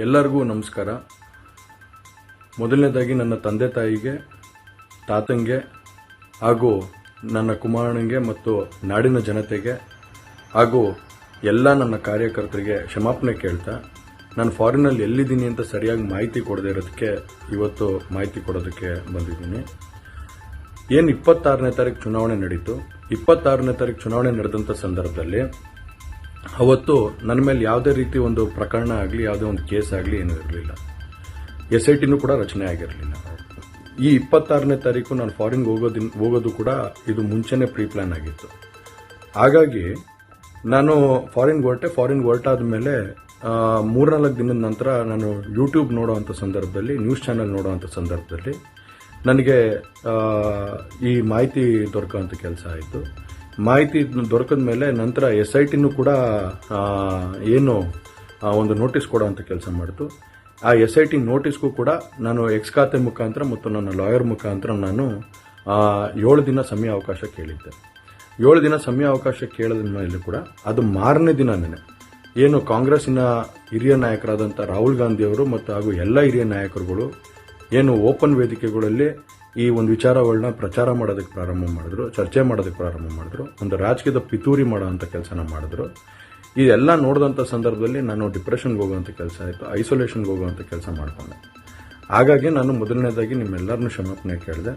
ಎಲ್ಲರಿಗೂ ನಮಸ್ಕಾರ. ಮೊದಲನೇದಾಗಿ ನನ್ನ ತಂದೆ ತಾಯಿಗೆ, ತಾತಂಗೆ ಹಾಗೂ ನನ್ನ ಕುಮಾರನಿಗೆ ಮತ್ತು ನಾಡಿನ ಜನತೆಗೆ ಹಾಗೂ ಎಲ್ಲ ನನ್ನ ಕಾರ್ಯಕರ್ತರಿಗೆ ಕ್ಷಮಾಪಣೆ ಕೇಳ್ತಾ, ನಾನು ಫಾರಿನಲ್ಲಿ ಎಲ್ಲಿದ್ದೀನಿ ಅಂತ ಸರಿಯಾಗಿ ಮಾಹಿತಿ ಕೊಡದೇ ಇರೋದಕ್ಕೆ ಇವತ್ತು ಮಾಹಿತಿ ಕೊಡೋದಕ್ಕೆ ಬಂದಿದ್ದೀನಿ. ಏನು 26ನೇ ತಾರೀಕು ಚುನಾವಣೆ ನಡೀತು. 26ನೇ ತಾರೀಕು ಚುನಾವಣೆ ನಡೆದಂಥ ಸಂದರ್ಭದಲ್ಲಿ ಅವತ್ತು ನನ್ನ ಮೇಲೆ ಯಾವುದೇ ರೀತಿ ಒಂದು ಪ್ರಕರಣ ಆಗಲಿ, ಯಾವುದೇ ಒಂದು ಕೇಸ್ ಆಗಲಿ ಏನೂ ಇರಲಿಲ್ಲ. SITನೂ ಕೂಡ ರಚನೆ ಆಗಿರಲಿಲ್ಲ. ಈ 26ನೇ ತಾರೀಕು ನಾನು ಫಾರಿನ್ಗೆ ಹೋಗೋದು ಕೂಡ ಇದು ಮುಂಚೆನೇ ಪ್ರೀ ಪ್ಲಾನ್ ಆಗಿತ್ತು. ಹಾಗಾಗಿ ನಾನು ಫಾರಿನ್ಗೆ ಹೊರಟಾದ ಮೇಲೆ 3-4 ದಿನದ ನಂತರ ನಾನು ಯೂಟ್ಯೂಬ್ ನೋಡೋವಂಥ ಸಂದರ್ಭದಲ್ಲಿ, ನ್ಯೂಸ್ ಚಾನೆಲ್ ನೋಡೋವಂಥ ಸಂದರ್ಭದಲ್ಲಿ ನನಗೆ ಈ ಮಾಹಿತಿ ದೊರಕುವಂಥ ಕೆಲಸ ಆಯಿತು. ಮಾಹಿತಿ ದೊರಕಿದ ಮೇಲೆ ನಂತರ SITನೂ ಕೂಡ ಏನು ಒಂದು ನೋಟಿಸ್ ಕೊಡೋವಂಥ ಕೆಲಸ ಮಾಡಿತು. ಆ SIT ನೋಟಿಸ್ಗೂ ಕೂಡ ನಾನು ಎಕ್ಸ್ ಖಾತೆ ಮುಖಾಂತರ ಮತ್ತು ನನ್ನ ಲಾಯರ್ ಮುಖಾಂತರ ನಾನು 7 ದಿನ ಸಮಯ ಅವಕಾಶ ಕೇಳಿದ್ದೆ. 7 ದಿನ ಸಮಯ ಅವಕಾಶ ಕೇಳಿದ ಮೇಲೆ ಕೂಡ ಅದು ಮಾರನೇ ದಿನನೇ ಏನು ಕಾಂಗ್ರೆಸ್ಸಿನ ಹಿರಿಯ ನಾಯಕರಾದಂಥ ರಾಹುಲ್ ಗಾಂಧಿಯವರು ಮತ್ತು ಹಾಗೂ ಎಲ್ಲ ಹಿರಿಯ ನಾಯಕರುಗಳು ಏನು ಓಪನ್ ವೇದಿಕೆಗಳಲ್ಲಿ ಈ ಒಂದು ವಿಚಾರಗಳನ್ನ ಪ್ರಚಾರ ಮಾಡೋದಕ್ಕೆ ಪ್ರಾರಂಭ ಮಾಡಿದ್ರು, ಚರ್ಚೆ ಮಾಡೋದಕ್ಕೆ ಪ್ರಾರಂಭ ಮಾಡಿದ್ರು, ಒಂದು ರಾಜಕೀಯದ ಪಿತೂರಿ ಮಾಡೋವಂಥ ಕೆಲಸನ ಮಾಡಿದ್ರು. ಇದೆಲ್ಲ ನೋಡಿದಂಥ ಸಂದರ್ಭದಲ್ಲಿ ನಾನು ಡಿಪ್ರೆಷನ್ಗೆ ಹೋಗುವಂಥ ಕೆಲಸ ಆಯಿತು, ಐಸೋಲೇಷನ್ಗೆ ಹೋಗುವಂಥ ಕೆಲಸ ಮಾಡಿಕೊಂಡೆ. ಹಾಗಾಗಿ ನಾನು ಮೊದಲನೇದಾಗಿ ನಿಮ್ಮೆಲ್ಲರನ್ನೂ ಕ್ಷಮಾಪಣೆ ಕೇಳಿದೆ,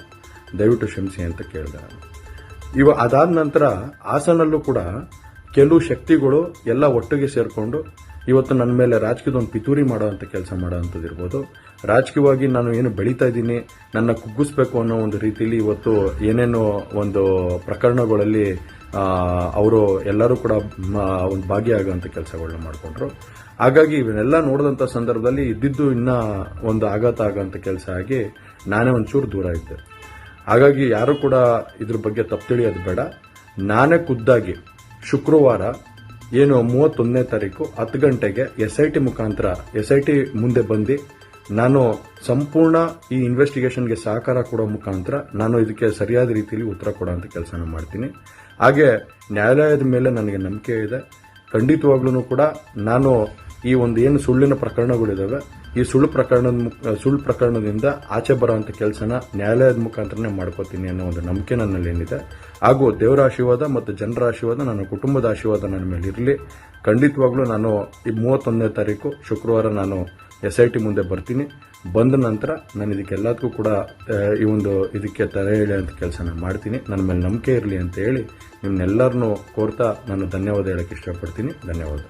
ದಯವಿಟ್ಟು ಕ್ಷಮಿಸಿ ಅಂತ ಕೇಳಿದೆ. ಅದಾದ ನಂತರ ಹಾಸನಲ್ಲೂ ಕೂಡ ಕೆಲವು ಶಕ್ತಿಗಳು ಎಲ್ಲ ಒಟ್ಟಿಗೆ ಸೇರಿಕೊಂಡು ಇವತ್ತು ನನ್ನ ಮೇಲೆ ರಾಜಕೀಯದ ಒಂದು ಪಿತೂರಿ ಮಾಡೋವಂಥ ಕೆಲಸ ಮಾಡೋವಂಥದ್ದು ಇರ್ಬೋದು. ರಾಜಕೀಯವಾಗಿ ನಾನು ಏನು ಬೆಳೀತಾ ಇದ್ದೀನಿ, ನನ್ನ ಕುಗ್ಗಿಸ್ಬೇಕು ಅನ್ನೋ ಒಂದು ರೀತಿಯಲ್ಲಿ ಇವತ್ತು ಏನೇನೋ ಒಂದು ಪ್ರಕರಣಗಳಲ್ಲಿ ಅವರು ಎಲ್ಲರೂ ಕೂಡ ಒಂದು ಭಾಗಿಯಾಗುವಂಥ ಕೆಲಸಗಳನ್ನ ಮಾಡಿಕೊಂಡ್ರು. ಹಾಗಾಗಿ ಇವನ್ನೆಲ್ಲ ನೋಡಿದಂಥ ಸಂದರ್ಭದಲ್ಲಿ ಇದ್ದಿದ್ದು ಇನ್ನೂ ಒಂದು ಆಘಾತ ಆಗೋಂಥ ಕೆಲಸ ಆಗಿ ನಾನೇ ಒಂಚೂರು ದೂರ ಇದ್ದೆ. ಹಾಗಾಗಿ ಯಾರು ಕೂಡ ಇದ್ರ ಬಗ್ಗೆ ತಪ್ಪು ತಿಳಿಯೋದು ಬೇಡ. ನಾನೇ ಖುದ್ದಾಗಿ ಶುಕ್ರವಾರ ಏನು 31ನೇ ತಾರೀಕು 10 ಗಂಟೆಗೆ SIT ಮುಖಾಂತರ SIT ಮುಂದೆ ಬಂದು ನಾನು ಸಂಪೂರ್ಣ ಈ ಇನ್ವೆಸ್ಟಿಗೇಷನ್ಗೆ ಸಹಕಾರ ಕೊಡೋ ಮುಖಾಂತರ ನಾನು ಇದಕ್ಕೆ ಸರಿಯಾದ ರೀತಿಯಲ್ಲಿ ಉತ್ತರ ಕೊಡೋಂಥ ಕೆಲಸನ ಮಾಡ್ತೀನಿ. ಹಾಗೆ ನ್ಯಾಯಾಲಯದ ಮೇಲೆ ನನಗೆ ನಂಬಿಕೆ ಇದೆ. ಖಂಡಿತವಾಗ್ಲೂ ಕೂಡ ನಾನು ಈ ಒಂದು ಏನು ಸುಳ್ಳಿನ ಪ್ರಕರಣಗಳಿದ್ದಾವೆ, ಈ ಸುಳ್ಳು ಪ್ರಕರಣದಿಂದ ಆಚೆ ಬರೋಂಥ ಕೆಲಸನ ನ್ಯಾಯಾಲಯದ ಮುಖಾಂತರನೇ ಮಾಡ್ಕೋತೀನಿ ಅನ್ನೋ ಒಂದು ನಂಬಿಕೆ ನನ್ನಲ್ಲಿ ಏನಿದೆ. ಹಾಗೂ ದೇವರ ಆಶೀರ್ವಾದ ಮತ್ತು ಜನರ ಆಶೀರ್ವಾದ, ನನ್ನ ಕುಟುಂಬದ ಆಶೀರ್ವಾದ ನನ್ನ ಮೇಲೆ ಇರಲಿ. ಖಂಡಿತವಾಗ್ಲೂ ನಾನು ಈ 31ನೇ ತಾರೀಕು ಶುಕ್ರವಾರ ನಾನು SIT ಮುಂದೆ ಬರ್ತೀನಿ. ಬಂದ ನಂತರ ನಾನು ಇದಕ್ಕೆಲ್ಲದಕ್ಕೂ ಕೂಡ ಇದಕ್ಕೆ ತಲೆ ಎಳೆಯುವಂಥ ಕೆಲಸನ ಮಾಡ್ತೀನಿ. ನನ್ನ ಮೇಲೆ ನಂಬಿಕೆ ಇರಲಿ ಅಂತ ಹೇಳಿ ನಿಮ್ಮನ್ನೆಲ್ಲರನ್ನೂ ಕೋರ್ತಾ ನಾನು ಧನ್ಯವಾದ ಹೇಳಕ್ಕೆ ಇಷ್ಟಪಡ್ತೀನಿ. ಧನ್ಯವಾದ.